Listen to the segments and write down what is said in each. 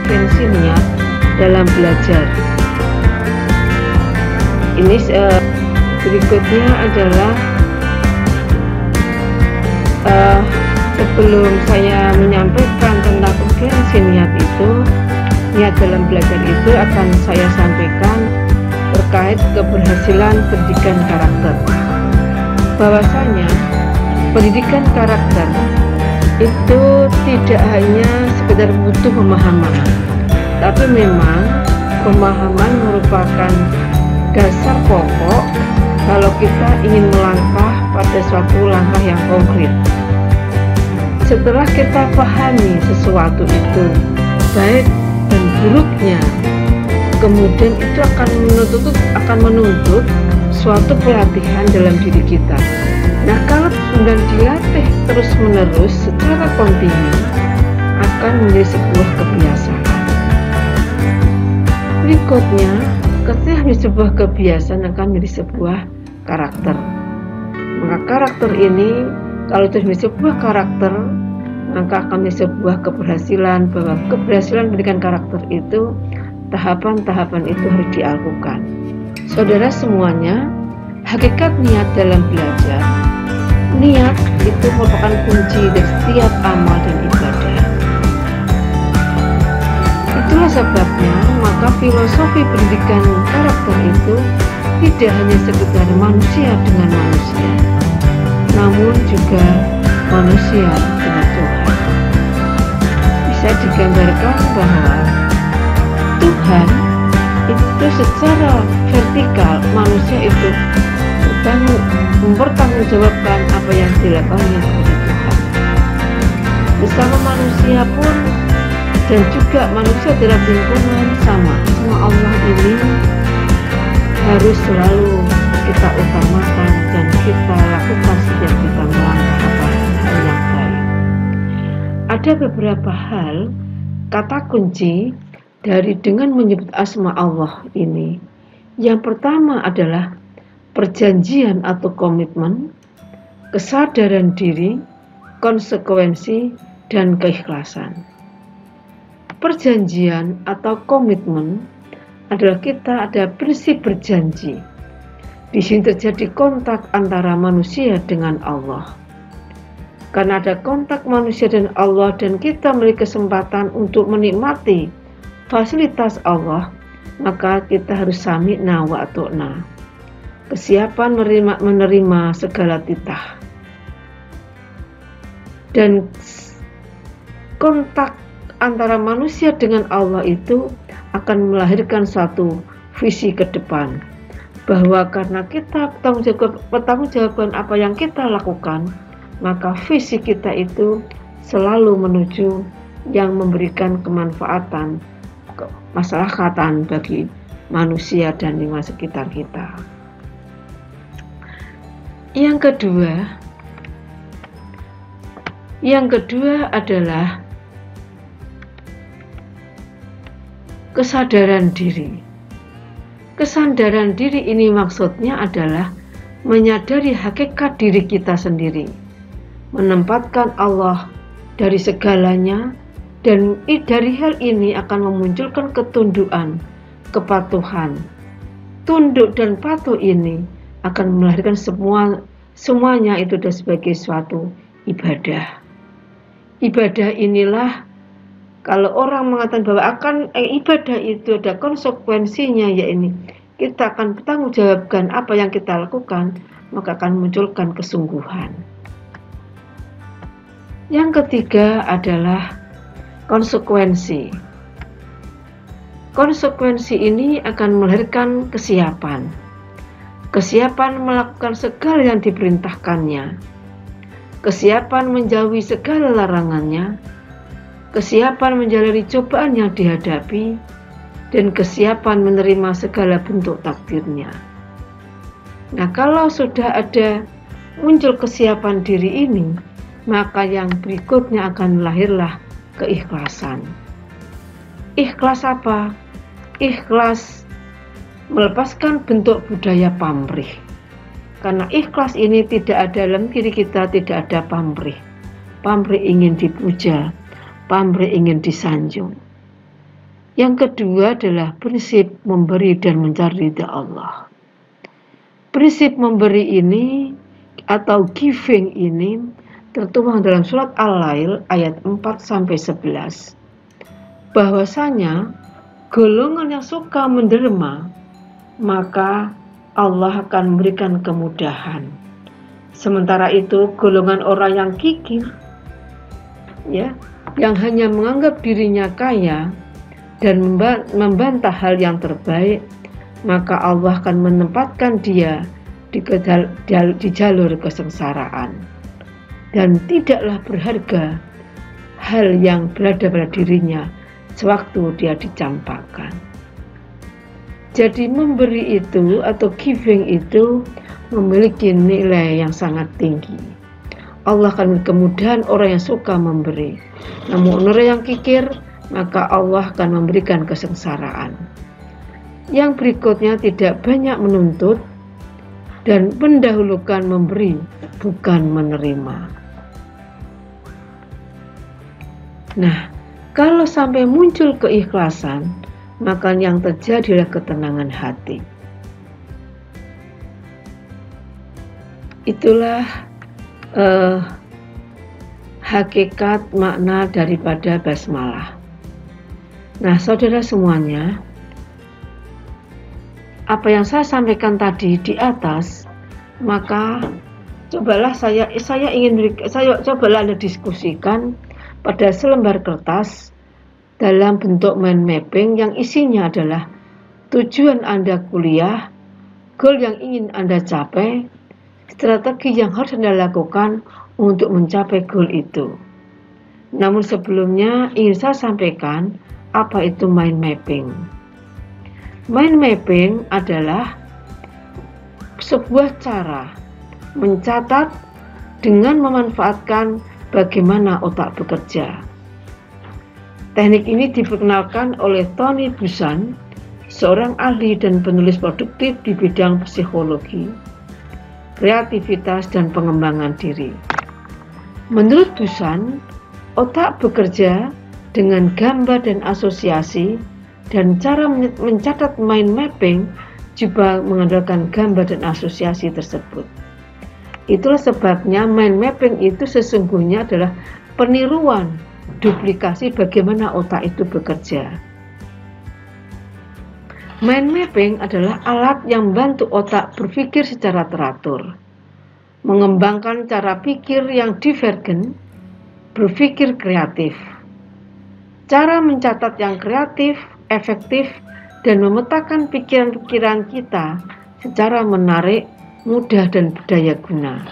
konsekuensi niat dalam belajar. Ini berikutnya adalah sebelum saya menyampaikan tentang urgensi niat itu, niat dalam belajar itu akan saya sampaikan terkait keberhasilan pendidikan karakter. Bahwasanya pendidikan karakter itu tidak hanya sekedar butuh pemahaman, tapi memang pemahaman merupakan dasar pokok kalau kita ingin melangkah pada suatu langkah yang konkret. Setelah kita pahami sesuatu itu, baik dan buruknya, kemudian itu akan menuntut suatu pelatihan dalam diri kita. Nah, kalau kemudian dilatih terus-menerus secara kontinu, akan menjadi sebuah kebiasaan. Berikutnya, ketika sebuah kebiasaan akan menjadi sebuah karakter. Maka karakter ini, kalau itu menjadi sebuah karakter, maka akan menjadi sebuah keberhasilan, bahwa keberhasilan pendidikan karakter itu, tahapan-tahapan itu harus dilakukan. Saudara semuanya, hakikat niat dalam belajar, niat itu merupakan kunci dari setiap amal dan ibadah. Itulah sebabnya maka filosofi pendidikan karakter itu tidak hanya sekedar manusia dengan manusia, namun juga manusia dengan Tuhan. Bisa digambarkan bahwa Tuhan itu secara vertikal, manusia itu mempertanggungjawabkan apa yang dilakukannya oleh Tuhan. Bersama manusia pun, dan juga manusia dalam lingkungan sama. Semua Allah ini harus selalu kita utamakan dan kita lakukan setiap kita melangkah hal yang baik. Ada beberapa hal, kata kunci dari dengan menyebut asma Allah ini. Yang pertama adalah perjanjian atau komitmen, kesadaran diri, konsekuensi, dan keikhlasan. Perjanjian atau komitmen adalah kita ada prinsip berjanji. Di sini terjadi kontak antara manusia dengan Allah. Karena ada kontak manusia dan Allah dan kita memiliki kesempatan untuk menikmati fasilitas Allah, maka kita harus sami'na wa ata'na. Kesiapan menerima segala titah. Dan kontak antara manusia dengan Allah itu akan melahirkan suatu visi ke depan, bahwa karena kita bertanggungjawabkan apa yang kita lakukan, maka visi kita itu selalu menuju yang memberikan kemanfaatan, kemaslahatan bagi manusia dan lingkungan sekitar kita. Yang kedua adalah kesadaran diri. Kesadaran diri ini maksudnya adalah menyadari hakikat diri kita sendiri, menempatkan Allah dari segalanya, dan dari hal ini akan memunculkan ketundukan, kepatuhan. Tunduk dan patuh ini akan melahirkan semuanya itu sebagai suatu ibadah. Ibadah inilah, kalau orang mengatakan bahwa ibadah itu ada konsekuensinya, yaitu kita akan bertanggung jawabkan apa yang kita lakukan, maka akan memunculkan kesungguhan. Yang ketiga adalah konsekuensi. Konsekuensi ini akan melahirkan kesiapan. Kesiapan melakukan segala yang diperintahkannya. Kesiapan menjauhi segala larangannya. Kesiapan menjalani cobaan yang dihadapi, dan kesiapan menerima segala bentuk takdirnya. Nah, kalau sudah ada muncul kesiapan diri ini, maka yang berikutnya akan lahirlah keikhlasan. Ikhlas apa? Ikhlas melepaskan bentuk budaya pamrih. Karena ikhlas ini tidak ada dalam diri kita, tidak ada pamrih. Pamrih ingin dipuja, pamrih ingin disanjung. Yang kedua adalah prinsip memberi dan mencari ridha Allah. Prinsip memberi ini atau giving ini tertuang dalam surat Al-Lail ayat 4-11. Bahwasanya golongan yang suka menderma, maka Allah akan memberikan kemudahan. Sementara itu golongan orang yang kikir, ya, yang hanya menganggap dirinya kaya dan membantah hal yang terbaik, maka Allah akan menempatkan dia di jalur kesengsaraan. Dan tidaklah berharga hal yang berada pada dirinya sewaktu dia dicampakkan. Jadi memberi itu atau giving itu memiliki nilai yang sangat tinggi. Allah akan memberi kemudahan orang yang suka memberi. Namun orang yang kikir, maka Allah akan memberikan kesengsaraan. Yang berikutnya tidak banyak menuntut dan mendahulukan memberi, bukan menerima. Nah, kalau sampai muncul keikhlasan, maka yang terjadi adalah ketenangan hati. Itulah hakikat makna daripada basmalah. Nah, saudara semuanya, apa yang saya sampaikan tadi di atas, maka cobalah cobalah Anda diskusikan pada selembar kertas dalam bentuk mind mapping yang isinya adalah tujuan Anda kuliah, goal yang ingin Anda capai, strategi yang harus Anda lakukan untuk mencapai goal itu. Namun sebelumnya ingin saya sampaikan apa itu mind mapping. Mind mapping adalah sebuah cara mencatat dengan memanfaatkan bagaimana otak bekerja. Teknik ini diperkenalkan oleh Tony Buzan, seorang ahli dan penulis produktif di bidang psikologi, kreativitas, dan pengembangan diri. Menurut Buzan, otak bekerja dengan gambar dan asosiasi, dan cara mencatat mind mapping juga mengandalkan gambar dan asosiasi tersebut. Itulah sebabnya mind mapping itu sesungguhnya adalah peniruan, duplikasi bagaimana otak itu bekerja. Mind mapping adalah alat yang membantu otak berpikir secara teratur, mengembangkan cara pikir yang divergen, berpikir kreatif. Cara mencatat yang kreatif, efektif, dan memetakan pikiran-pikiran kita secara menarik, mudah, dan berdaya guna.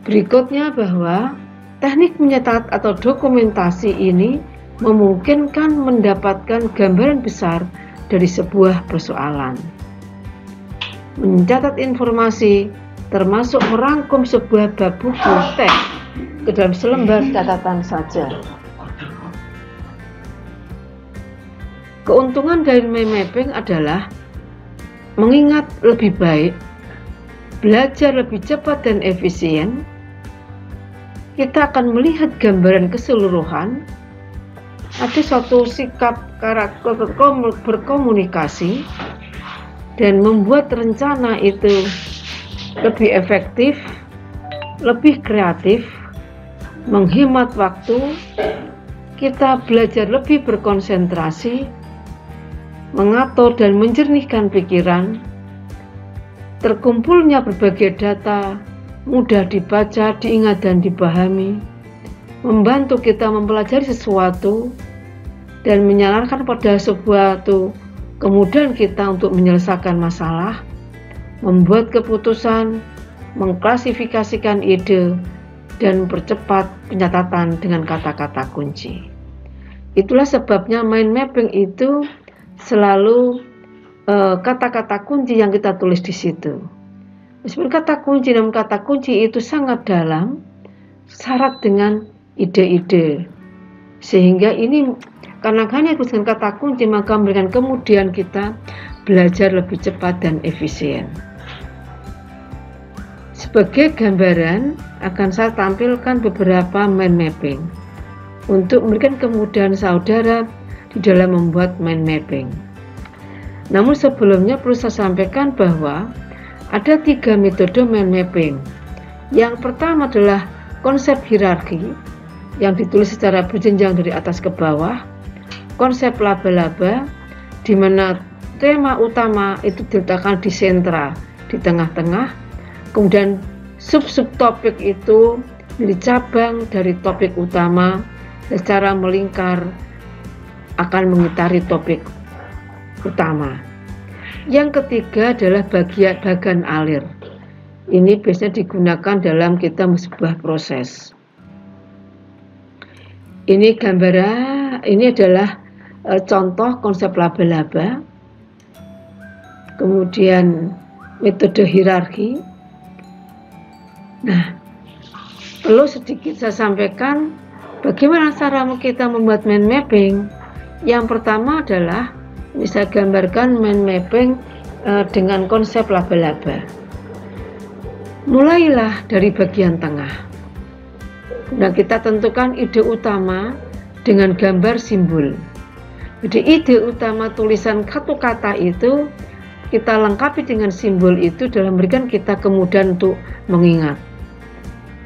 Berikutnya bahwa teknik mencatat atau dokumentasi ini memungkinkan mendapatkan gambaran besar dari sebuah persoalan. Mencatat informasi termasuk merangkum sebuah bab buku teks ke dalam selembar catatan saja. Keuntungan dari mind mapping adalah mengingat lebih baik, belajar lebih cepat dan efisien. Kita akan melihat gambaran keseluruhan, ada suatu sikap karakter berkomunikasi, dan membuat rencana itu lebih efektif, lebih kreatif, menghemat waktu. Kita belajar lebih berkonsentrasi, mengatur dan menjernihkan pikiran, terkumpulnya berbagai data, mudah dibaca, diingat dan dipahami, membantu kita mempelajari sesuatu dan menyarankan pada sesuatu kemudahan kita untuk menyelesaikan masalah, membuat keputusan, mengklasifikasikan ide, dan mempercepat pencatatan dengan kata-kata kunci. Itulah sebabnya mind mapping itu selalu kata-kata kunci yang kita tulis di situ. Meskipun kata kunci, namun kata kunci itu sangat dalam, syarat dengan ide-ide. Sehingga ini karena hanya dengan kata kunci, maka memberikan kemudian kita belajar lebih cepat dan efisien. Sebagai gambaran, akan saya tampilkan beberapa mind mapping untuk memberikan kemudahan saudara di dalam membuat mind mapping. Namun sebelumnya perlu saya sampaikan bahwa ada 3 metode mind mapping. Yang pertama adalah konsep hierarki yang ditulis secara berjenjang dari atas ke bawah, konsep laba-laba di mana tema utama itu diletakkan di sentra, di tengah-tengah, kemudian sub-subtopik itu menjadi cabang dari topik utama secara melingkar akan mengitari topik utama. Yang ketiga adalah bagian alir. Ini biasanya digunakan dalam kita sebuah proses. Ini adalah contoh konsep laba-laba. Kemudian metode hierarki. Nah, perlu sedikit saya sampaikan bagaimana cara kita membuat mind mapping. Yang pertama adalah ini saya gambarkan mind mapping dengan konsep laba-laba. Mulailah dari bagian tengah. Nah, kita tentukan ide utama dengan gambar simbol. Jadi ide utama tulisan satu kata itu kita lengkapi dengan simbol itu dalam memberikan kita kemudahan untuk mengingat.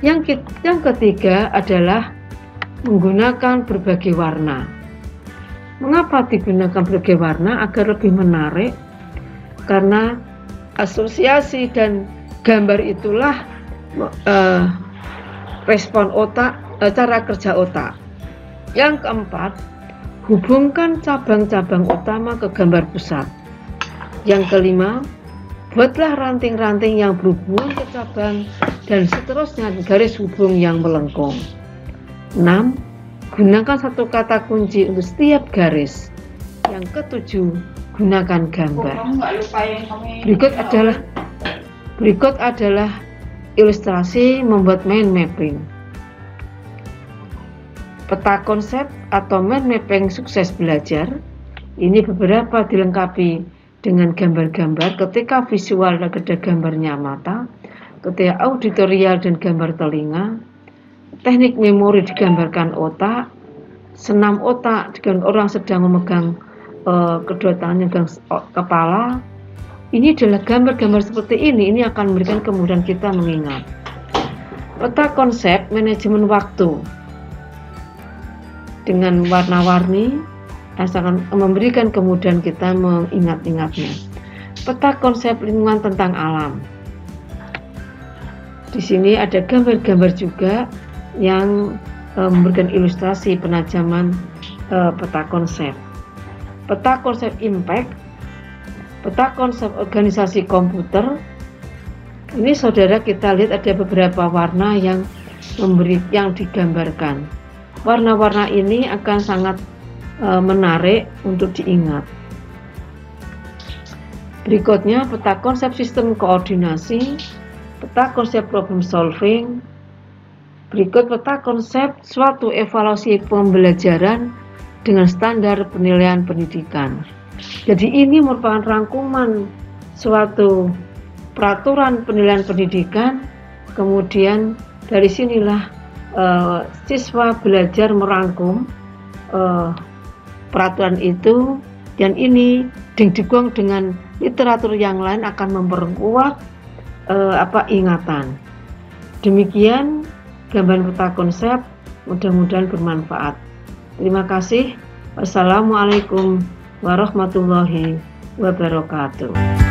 Yang ketiga adalah menggunakan berbagai warna. Mengapa digunakan berbagai warna? Agar lebih menarik, karena asosiasi dan gambar itulah respon otak, cara kerja otak. Yang keempat, hubungkan cabang-cabang utama ke gambar pusat. Yang kelima, buatlah ranting-ranting yang berhubungan ke cabang dan seterusnya garis hubung yang melengkung. 6. Gunakan satu kata kunci untuk setiap garis. Yang ketujuh, gunakan gambar. Berikut adalah ilustrasi membuat mind mapping. Peta konsep atau mind mapping sukses belajar. Ini beberapa dilengkapi dengan gambar-gambar. Ketika visual ada gambarnya mata, ketika auditorial dan gambar telinga, teknik memori digambarkan otak, senam otak dengan orang sedang memegang kedua tangannya memegang kepala. Ini adalah gambar-gambar seperti ini akan memberikan kemudahan kita mengingat. Peta konsep manajemen waktu dengan warna-warni akan memberikan kemudahan kita mengingat-ingatnya. Peta konsep lingkungan tentang alam. Di sini ada gambar-gambar juga yang memberikan ilustrasi penajaman peta konsep. Peta konsep impact. Peta konsep organisasi komputer. Ini saudara kita lihat ada beberapa warna yang digambarkan. Warna-warna ini akan sangat menarik untuk diingat. Berikutnya peta konsep sistem koordinasi, peta konsep problem solving. Berikut peta konsep suatu evaluasi pembelajaran dengan standar penilaian pendidikan. Jadi ini merupakan rangkuman suatu peraturan penilaian pendidikan, kemudian dari sinilah siswa belajar merangkum peraturan itu, dan ini digabung dengan literatur yang lain akan memperkuat ingatan. Demikian gambar peta konsep, mudah-mudahan bermanfaat. Terima kasih. Wassalamualaikum warahmatullahi wabarakatuh.